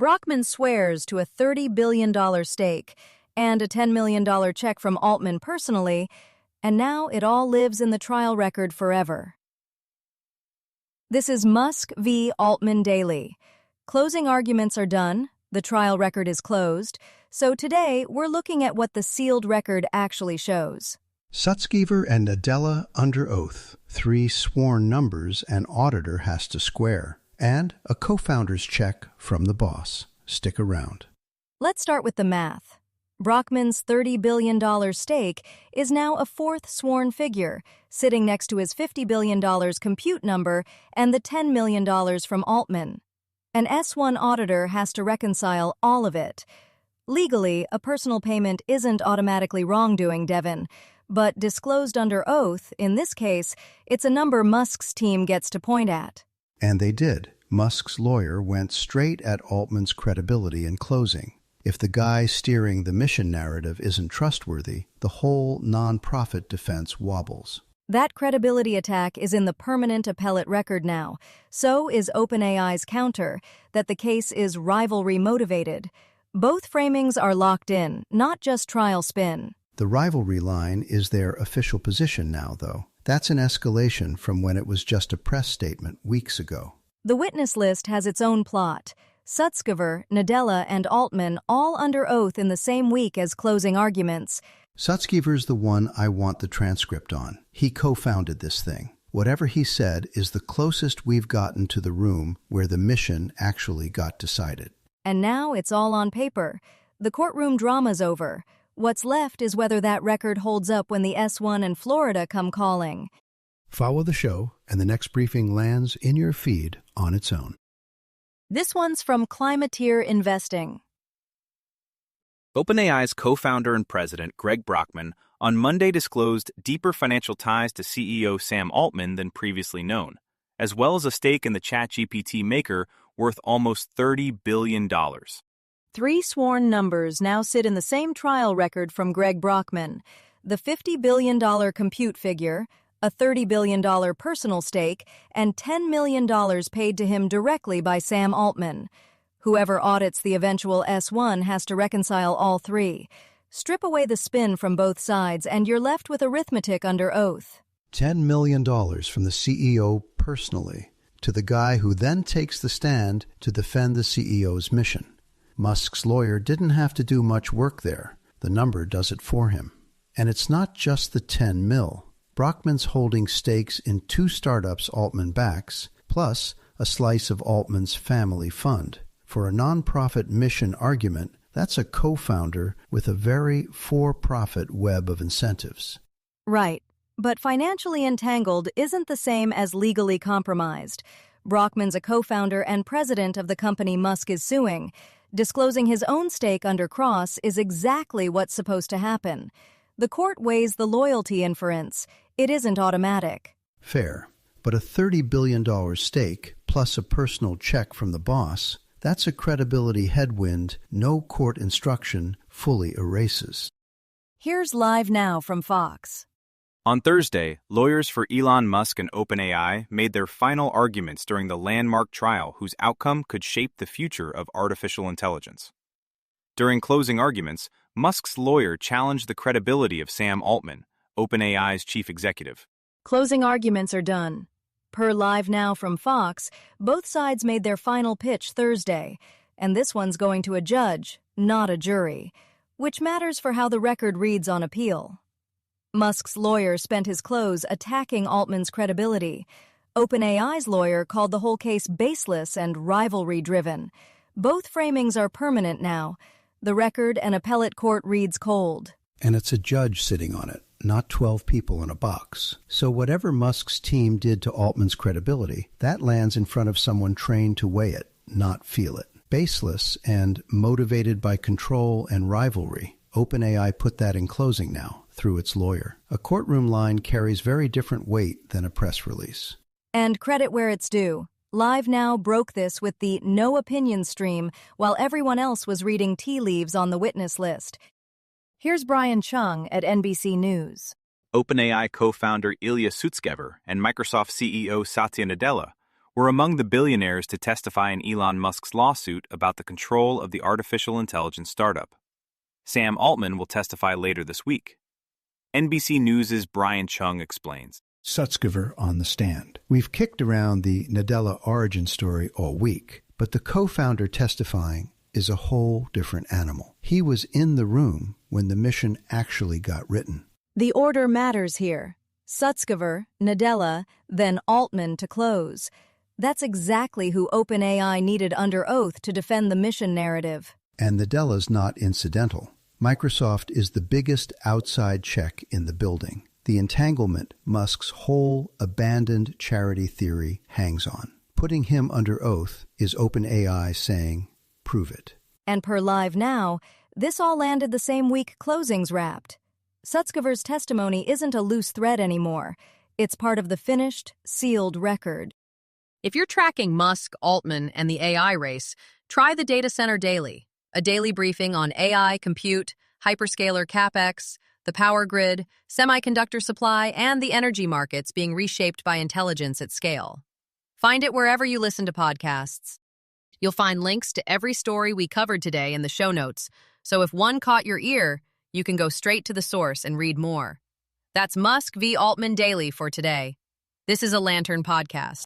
Brockman swears to a $30 billion stake and a $10 million check from Altman personally, and now it all lives in the trial record forever. This is Musk v. Altman Daily. Closing arguments are done, the trial record is closed, so today we're looking at what the sealed record actually shows. Sutskever and Nadella under oath, 3 sworn numbers an auditor has to square, and a co-founder's check from the boss. Stick around. Let's start with the math. Brockman's $30 billion stake is now a 4th sworn figure, sitting next to his $50 billion compute number and the $10 million from Altman. An S1 auditor has to reconcile all of it. Legally, a personal payment isn't automatically wrongdoing, Devin, but disclosed under oath, in this case, it's a number Musk's team gets to point at. And they did. Musk's lawyer went straight at Altman's credibility in closing. If the guy steering the mission narrative isn't trustworthy, the whole non-profit defense wobbles. That credibility attack is in the permanent appellate record now. So is OpenAI's counter, that the case is rivalry-motivated. Both framings are locked in, not just trial spin. The rivalry line is their official position now, though. That's an escalation from when it was just a press statement weeks ago. The witness list has its own plot. Sutskever, Nadella, and Altman all under oath in the same week as closing arguments. Sutskever's the one I want the transcript on. He co-founded this thing. Whatever he said is the closest we've gotten to the room where the mission actually got decided. And now it's all on paper. The courtroom drama's over. What's left is whether that record holds up when the S1 and Florida come calling. Follow the show, and the next briefing lands in your feed on its own. This one's from Climateer Investing. OpenAI's co-founder and president, Greg Brockman, on Monday disclosed deeper financial ties to CEO Sam Altman than previously known, as well as a stake in the ChatGPT maker worth almost $30 billion. 3 sworn numbers now sit in the same trial record from Greg Brockman: the $50 billion compute figure, a $30 billion personal stake, and $10 million paid to him directly by Sam Altman. Whoever audits the eventual S1 has to reconcile all 3. Strip away the spin from both sides, and you're left with arithmetic under oath. $10 million from the CEO personally to the guy who then takes the stand to defend the CEO's mission. Musk's lawyer didn't have to do much work there. The number does it for him. And it's not just the 10 mil. Brockman's holding stakes in 2 startups Altman backs, plus a slice of Altman's family fund. For a nonprofit mission argument, that's a co-founder with a very for-profit web of incentives. Right. But financially entangled isn't the same as legally compromised. Brockman's a co-founder and president of the company Musk is suing. Disclosing his own stake under cross is exactly what's supposed to happen. The court weighs the loyalty inference. It isn't automatic. Fair. But a $30 billion stake, plus a personal check from the boss, that's a credibility headwind no court instruction fully erases. Here's LiveNOW from Fox. On Thursday, lawyers for Elon Musk and OpenAI made their final arguments during the landmark trial whose outcome could shape the future of artificial intelligence. During closing arguments, Musk's lawyer challenged the credibility of Sam Altman, OpenAI's chief executive. Closing arguments are done. Per LiveNOW from Fox, both sides made their final pitch Thursday, and this one's going to a judge, not a jury, which matters for how the record reads on appeal. Musk's lawyer spent his close attacking Altman's credibility. OpenAI's lawyer called the whole case baseless and rivalry-driven. Both framings are permanent now. The record and appellate court reads cold. And it's a judge sitting on it, not 12 people in a box. So whatever Musk's team did to Altman's credibility, that lands in front of someone trained to weigh it, not feel it. Baseless and motivated by control and rivalry, OpenAI put that in closing now, through its lawyer. A courtroom line carries very different weight than a press release. And credit where it's due. LiveNOW broke this with the no opinion stream while everyone else was reading tea leaves on the witness list. Here's Brian Chung at NBC News. OpenAI co-founder Ilya Sutskever and Microsoft CEO Satya Nadella were among the billionaires to testify in Elon Musk's lawsuit about the control of the artificial intelligence startup. Sam Altman will testify later this week. NBC News' Brian Chung explains. Sutskever on the stand. We've kicked around the Nadella origin story all week, but the co-founder testifying is a whole different animal. He was in the room when the mission actually got written. The order matters here. Sutskever, Nadella, then Altman to close. That's exactly who OpenAI needed under oath to defend the mission narrative. And Nadella's not incidental. Microsoft is the biggest outside check in the building. The entanglement Musk's whole abandoned charity theory hangs on. Putting him under oath is OpenAI saying, prove it. And per LiveNOW, this all landed the same week closings wrapped. Sutskever's testimony isn't a loose thread anymore. It's part of the finished, sealed record. If you're tracking Musk, Altman, and the AI race, try the Data Center Daily, a daily briefing on AI, compute, hyperscaler CapEx, the power grid, semiconductor supply, and the energy markets being reshaped by intelligence at scale. Find it wherever you listen to podcasts. You'll find links to every story we covered today in the show notes, so if one caught your ear, you can go straight to the source and read more. That's Musk v. Altman Daily for today. This is a Lantern podcast.